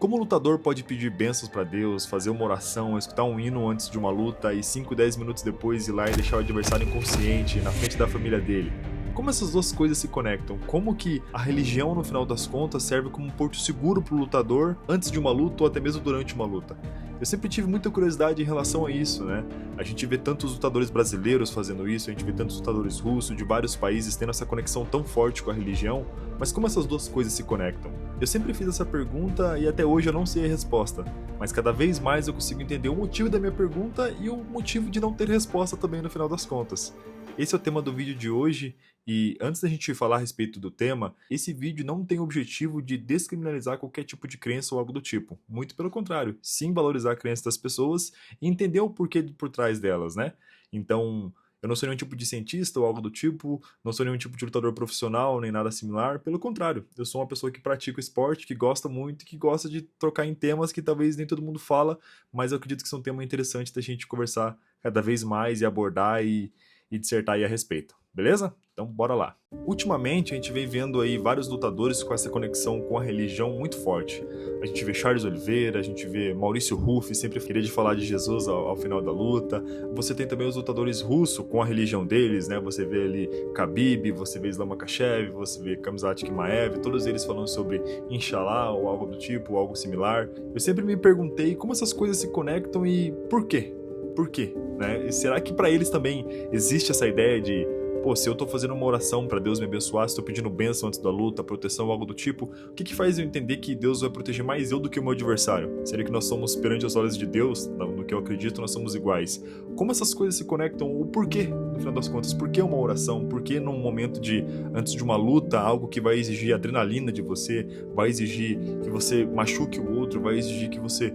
Como o lutador pode pedir bênçãos pra Deus, fazer uma oração, escutar um hino antes de uma luta e 5, 10 minutos depois ir lá e deixar o adversário inconsciente na frente da família dele? Como essas duas coisas se conectam? Como que a religião, no final das contas, serve como um porto seguro pro lutador antes de uma luta ou até mesmo durante uma luta? Eu sempre tive muita curiosidade em relação a isso, né? A gente vê tantos lutadores brasileiros fazendo isso, a gente vê tantos lutadores russos de vários países tendo essa conexão tão forte com a religião, mas como essas duas coisas se conectam? Eu sempre fiz essa pergunta e até hoje eu não sei a resposta, mas cada vez mais eu consigo entender o motivo da minha pergunta e o motivo de não ter resposta também no final das contas. Esse é o tema do vídeo de hoje e antes da gente falar a respeito do tema, esse vídeo não tem o objetivo de descriminalizar qualquer tipo de crença ou algo do tipo. Muito pelo contrário, sim valorizar a crença das pessoas e entender o porquê por trás delas, né? Então, eu não sou nenhum tipo de cientista ou algo do tipo, não sou nenhum tipo de lutador profissional, nem nada similar. Pelo contrário, eu sou uma pessoa que pratica o esporte, que gosta muito e que gosta de trocar em temas que talvez nem todo mundo fala, mas eu acredito que são um tema interessante da gente conversar cada vez mais e abordar e dissertar aí a respeito, beleza? Então bora lá. Ultimamente a gente vem vendo aí vários lutadores com essa conexão com a religião muito forte. A gente vê Charles Oliveira, a gente vê Maurício Ruff sempre querer de falar de Jesus ao final da luta. Você tem também os lutadores russos com a religião deles, né? Você vê ali Khabib, você vê Islam Makhachev, você vê Khamzat Chimaev, todos eles falando sobre Inshallah ou algo do tipo, ou algo similar. Eu sempre me perguntei como essas coisas se conectam e por quê? Por quê? Né? E será que para eles também existe essa ideia de, pô, se eu tô fazendo uma oração para Deus me abençoar, se tô pedindo bênção antes da luta, proteção, algo do tipo, o que que faz eu entender que Deus vai proteger mais eu do que o meu adversário? Seria que nós somos perante os olhos de Deus, no que eu acredito, nós somos iguais. Como essas coisas se conectam? O porquê, no final das contas? Por que uma oração? Por que num momento de, antes de uma luta, algo que vai exigir adrenalina de você, vai exigir que você machuque o outro, vai exigir que você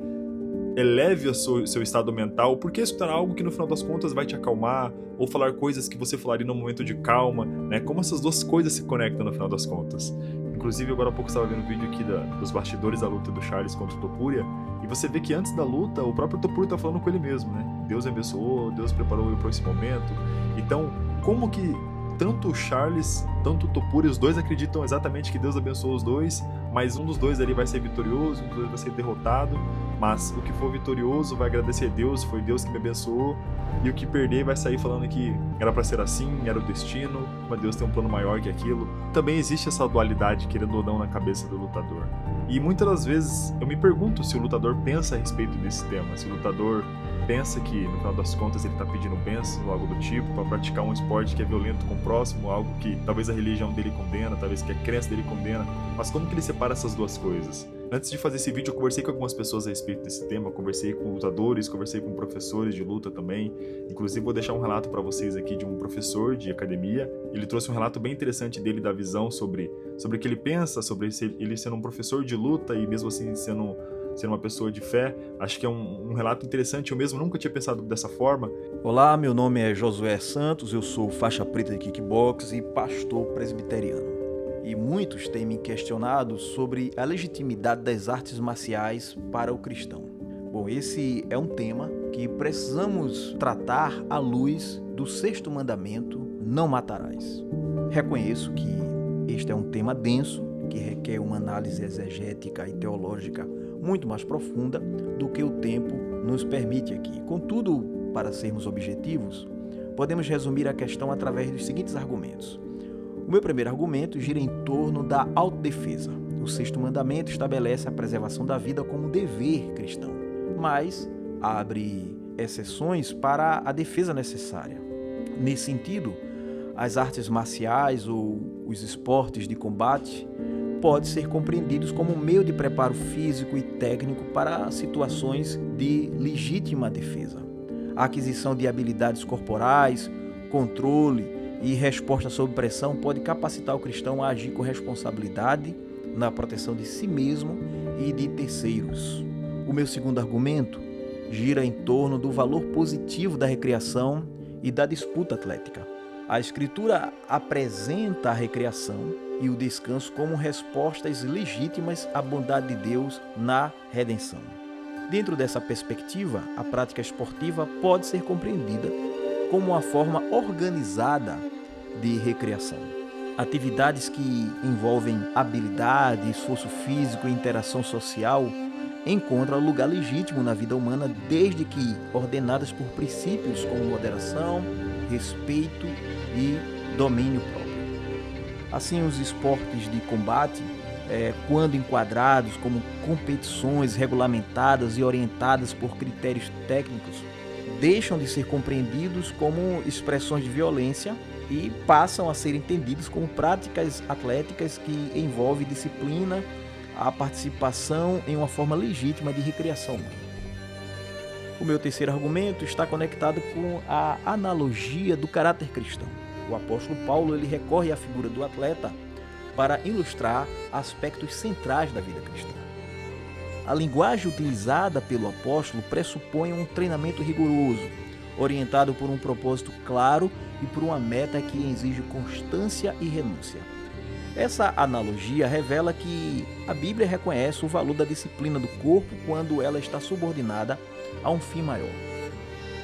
eleve o seu estado mental, por que escutar algo que no final das contas vai te acalmar, ou falar coisas que você falaria num momento de calma, né? Como essas duas coisas se conectam no final das contas. Inclusive, agora há pouco eu estava vendo um vídeo aqui dos bastidores da luta do Charles contra o Topuria, e você vê que antes da luta, o próprio Topuria tá falando com ele mesmo, né? Deus abençoou, Deus preparou eu para esse momento. Então, como que tanto o Charles, tanto o Topuria, os dois acreditam exatamente que Deus abençoou os dois, mas um dos dois ali vai ser vitorioso, um dos dois vai ser derrotado, mas o que for vitorioso vai agradecer a Deus, foi Deus que me abençoou, e o que perder vai sair falando que era para ser assim, era o destino, mas Deus tem um plano maior que aquilo. Também existe essa dualidade, querendo ou não, na cabeça do lutador. E muitas das vezes eu me pergunto se o lutador pensa a respeito desse tema, se o lutador pensa que, no final das contas, ele está pedindo bênção ou algo do tipo, para praticar um esporte que é violento com o próximo, algo que talvez a religião dele condena, talvez que a crença dele condena, mas como que ele separa essas duas coisas? Antes de fazer esse vídeo, eu conversei com algumas pessoas a respeito desse tema, conversei com lutadores, conversei com professores de luta também, inclusive vou deixar um relato para vocês aqui de um professor de academia. Ele trouxe um relato bem interessante dele, da visão sobre o que ele pensa, sobre ele sendo um professor de luta e mesmo assim sendo uma pessoa de fé. Acho que é um relato interessante, eu mesmo nunca tinha pensado dessa forma. Olá, meu nome é Josué Santos, eu sou faixa preta de kickbox e pastor presbiteriano. E muitos têm me questionado sobre a legitimidade das artes marciais para o cristão. Bom, esse é um tema que precisamos tratar à luz do sexto mandamento, não matarás. Reconheço que este é um tema denso, que requer uma análise exegética e teológica muito mais profunda do que o tempo nos permite aqui. Contudo, para sermos objetivos, podemos resumir a questão através dos seguintes argumentos. O meu primeiro argumento gira em torno da autodefesa. O sexto mandamento estabelece a preservação da vida como um dever cristão, mas abre exceções para a defesa necessária. Nesse sentido, as artes marciais ou os esportes de combate podem ser compreendidos como um meio de preparo físico e técnico para situações de legítima defesa. A aquisição de habilidades corporais, controle e resposta sob pressão pode capacitar o cristão a agir com responsabilidade na proteção de si mesmo e de terceiros. O meu segundo argumento gira em torno do valor positivo da recreação e da disputa atlética. A Escritura apresenta a recreação e o descanso como respostas legítimas à bondade de Deus na redenção. Dentro dessa perspectiva, a prática esportiva pode ser compreendida como uma forma organizada de recreação. Atividades que envolvem habilidade, esforço físico e interação social encontram lugar legítimo na vida humana desde que ordenadas por princípios como moderação, respeito e domínio próprio. Assim, os esportes de combate, quando enquadrados como competições regulamentadas e orientadas por critérios técnicos, deixam de ser compreendidos como expressões de violência e passam a ser entendidos como práticas atléticas que envolvem disciplina, a participação em uma forma legítima de recreação humana. O meu terceiro argumento está conectado com a analogia do caráter cristão. O apóstolo Paulo ele recorre à figura do atleta para ilustrar aspectos centrais da vida cristã. A linguagem utilizada pelo apóstolo pressupõe um treinamento rigoroso, orientado por um propósito claro e por uma meta que exige constância e renúncia. Essa analogia revela que a Bíblia reconhece o valor da disciplina do corpo quando ela está subordinada a um fim maior.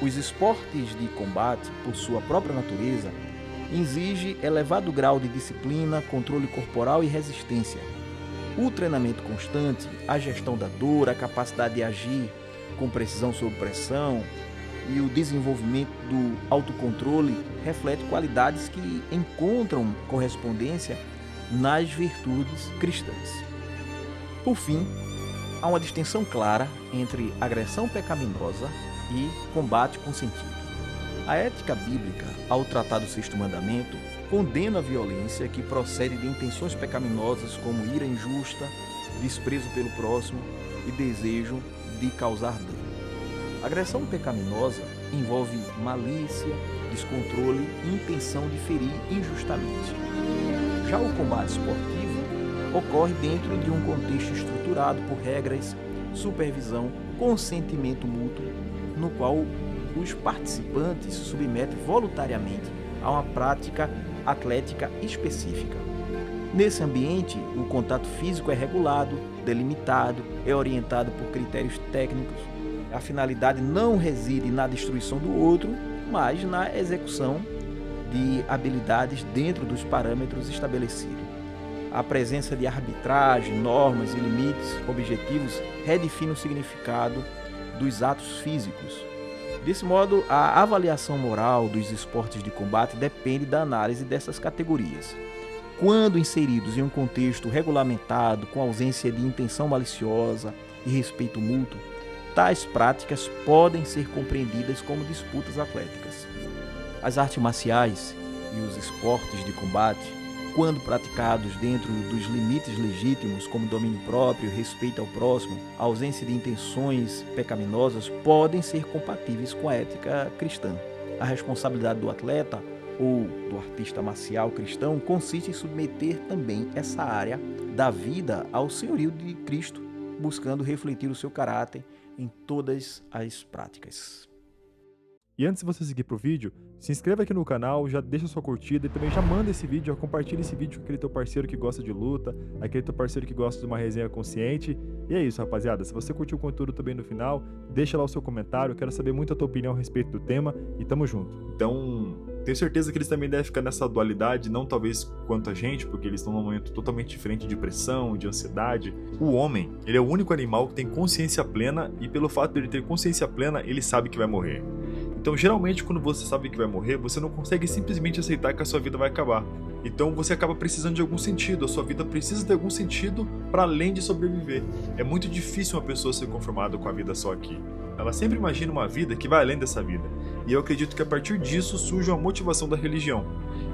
Os esportes de combate, por sua própria natureza, exigem elevado grau de disciplina, controle corporal e resistência. O treinamento constante, a gestão da dor, a capacidade de agir com precisão sob pressão e o desenvolvimento do autocontrole refletem qualidades que encontram correspondência nas virtudes cristãs. Por fim, há uma distinção clara entre agressão pecaminosa e combate com sentido. A ética bíblica, ao tratar do sexto mandamento, condena a violência que procede de intenções pecaminosas como ira injusta, desprezo pelo próximo e desejo de causar dano. A agressão pecaminosa envolve malícia, descontrole e intenção de ferir injustamente. Já o combate esportivo ocorre dentro de um contexto estruturado por regras, supervisão, consentimento mútuo, no qual os participantes se submetem voluntariamente a uma prática atlética específica. Nesse ambiente, o contato físico é regulado, delimitado, é orientado por critérios técnicos. A finalidade não reside na destruição do outro, mas na execução de habilidades dentro dos parâmetros estabelecidos. A presença de arbitragem, normas e limites objetivos redefine o significado dos atos físicos. Desse modo, a avaliação moral dos esportes de combate depende da análise dessas categorias. Quando inseridos em um contexto regulamentado, com ausência de intenção maliciosa e respeito mútuo, tais práticas podem ser compreendidas como disputas atléticas. As artes marciais e os esportes de combate, quando praticados dentro dos limites legítimos, como domínio próprio, respeito ao próximo, ausência de intenções pecaminosas, podem ser compatíveis com a ética cristã. A responsabilidade do atleta ou do artista marcial cristão consiste em submeter também essa área da vida ao senhorio de Cristo, buscando refletir o seu caráter em todas as práticas. E antes de você seguir pro vídeo, se inscreva aqui no canal, já deixa sua curtida e também já manda esse vídeo, já compartilha esse vídeo com aquele teu parceiro que gosta de luta, aquele teu parceiro que gosta de uma resenha consciente. E é isso, rapaziada. Se você curtiu o conteúdo também no final, deixa lá o seu comentário, eu quero saber muito a tua opinião a respeito do tema e tamo junto. Então, tenho certeza que eles também devem ficar nessa dualidade, não talvez quanto a gente, porque eles estão num momento totalmente diferente de pressão, de ansiedade. O homem, ele é o único animal que tem consciência plena e pelo fato de ele ter consciência plena, ele sabe que vai morrer. Então, geralmente, quando você sabe que vai morrer, você não consegue simplesmente aceitar que a sua vida vai acabar. Então, você acaba precisando de algum sentido, a sua vida precisa de algum sentido para além de sobreviver. É muito difícil uma pessoa ser conformada com a vida só aqui. Ela sempre imagina uma vida que vai além dessa vida. E eu acredito que a partir disso surge uma motivação da religião.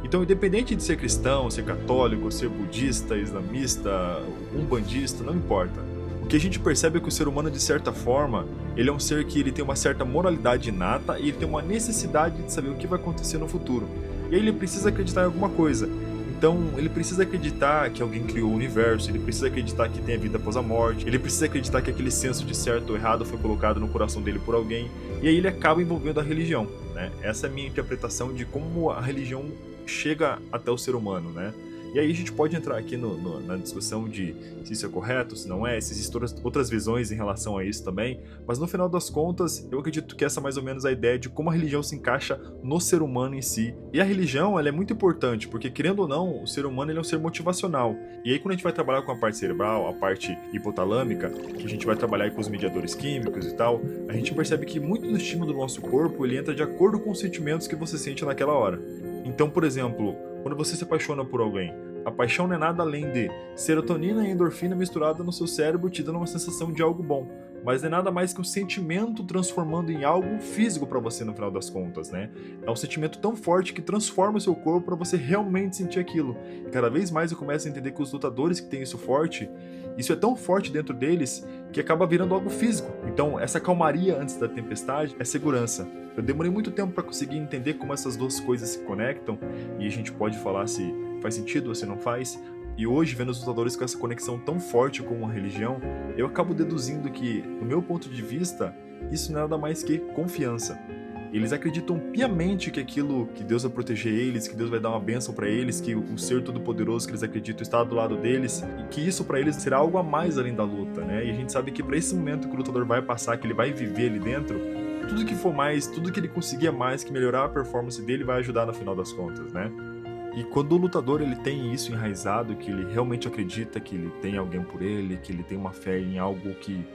Então, independente de ser cristão, ser católico, ser budista, islamista, umbandista, não importa. O que a gente percebe é que o ser humano, de certa forma, ele é um ser que ele tem uma certa moralidade inata e ele tem uma necessidade de saber o que vai acontecer no futuro. E aí ele precisa acreditar em alguma coisa. Então, ele precisa acreditar que alguém criou o universo, ele precisa acreditar que tem a vida após a morte, ele precisa acreditar que aquele senso de certo ou errado foi colocado no coração dele por alguém, e aí ele acaba envolvendo a religião, né? Essa é a minha interpretação de como a religião chega até o ser humano, né? E aí a gente pode entrar aqui na discussão de se isso é correto, se não é, se existem outras visões em relação a isso também, mas no final das contas, eu acredito que essa é mais ou menos a ideia de como a religião se encaixa no ser humano em si. E a religião, ela é muito importante, porque querendo ou não, o ser humano ele é um ser motivacional. E aí quando a gente vai trabalhar com a parte cerebral, a parte hipotalâmica, que a gente vai trabalhar aí com os mediadores químicos e tal, a gente percebe que muito do estímulo do nosso corpo, ele entra de acordo com os sentimentos que você sente naquela hora. Então, por exemplo, quando você se apaixona por alguém, a paixão não é nada além de serotonina e endorfina misturada no seu cérebro te dando uma sensação de algo bom. Mas não é nada mais que um sentimento transformando em algo físico para você no final das contas, né? É um sentimento tão forte que transforma o seu corpo para você realmente sentir aquilo. E cada vez mais eu começo a entender que os lutadores que têm isso forte, isso é tão forte dentro deles que acaba virando algo físico. Então, essa calmaria antes da tempestade é segurança. Eu demorei muito tempo para conseguir entender como essas duas coisas se conectam e a gente pode falar se faz sentido ou se não faz. E hoje, vendo os lutadores com essa conexão tão forte com a religião, eu acabo deduzindo que, no meu ponto de vista, isso não é nada mais que confiança. Eles acreditam piamente que aquilo, que Deus vai proteger eles, que Deus vai dar uma bênção para eles, que o ser todo-poderoso que eles acreditam está do lado deles, e que isso para eles será algo a mais além da luta, né? E a gente sabe que para esse momento que o lutador vai passar, que ele vai viver ali dentro, tudo que for mais, tudo que ele conseguir mais, que melhorar a performance dele vai ajudar no final das contas, né? E quando o lutador ele tem isso enraizado, que ele realmente acredita que ele tem alguém por ele, que ele tem uma fé em algo que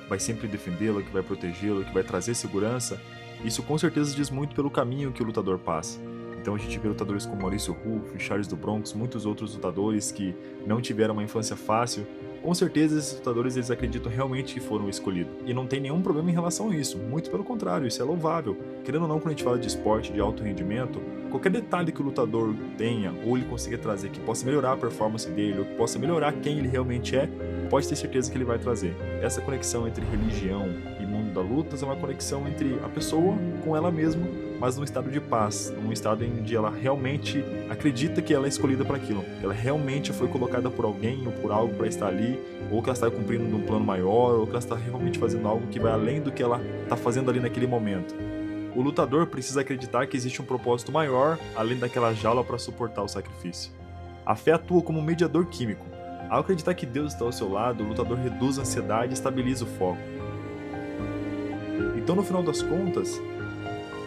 vai sempre defendê-lo, que vai protegê-lo, que vai trazer segurança, isso com certeza diz muito pelo caminho que o lutador passa. Então a gente vê lutadores como Maurício Rufo, Charles do Bronx, muitos outros lutadores que não tiveram uma infância fácil. Com certeza esses lutadores eles acreditam realmente que foram escolhidos. E não tem nenhum problema em relação a isso, muito pelo contrário, isso é louvável. Querendo ou não, quando a gente fala de esporte, de alto rendimento, qualquer detalhe que o lutador tenha, ou ele consiga trazer que possa melhorar a performance dele, ou que possa melhorar quem ele realmente é, pode ter certeza que ele vai trazer. Essa conexão entre religião e mundo da luta é uma conexão entre a pessoa com ela mesma, mas num estado de paz, num estado em que ela realmente acredita que ela é escolhida para aquilo, que ela realmente foi colocada por alguém ou por algo para estar ali, ou que ela está cumprindo um plano maior, ou que ela está realmente fazendo algo que vai além do que ela está fazendo ali naquele momento. O lutador precisa acreditar que existe um propósito maior além daquela jaula para suportar o sacrifício. A fé atua como um mediador químico. Ao acreditar que Deus está ao seu lado, o lutador reduz a ansiedade e estabiliza o foco. Então, no final das contas,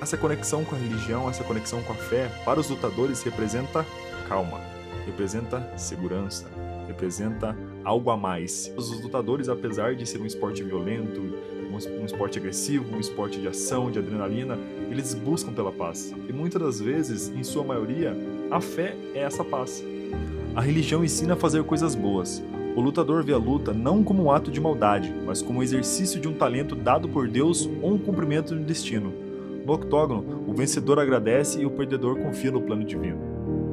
essa conexão com a religião, essa conexão com a fé, para os lutadores representa calma, representa segurança, representa algo a mais. Os lutadores, apesar de ser um esporte violento, um esporte agressivo, um esporte de ação, de adrenalina, eles buscam pela paz. E muitas das vezes, em sua maioria, a fé é essa paz. A religião ensina a fazer coisas boas. O lutador vê a luta não como um ato de maldade, mas como um exercício de um talento dado por Deus ou um cumprimento de um destino. No octógono, o vencedor agradece e o perdedor confia no plano divino.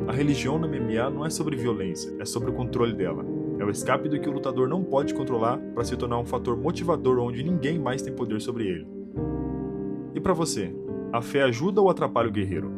A religião no MMA não é sobre violência, é sobre o controle dela. É o escape do que o lutador não pode controlar para se tornar um fator motivador onde ninguém mais tem poder sobre ele. E para você, a fé ajuda ou atrapalha o guerreiro?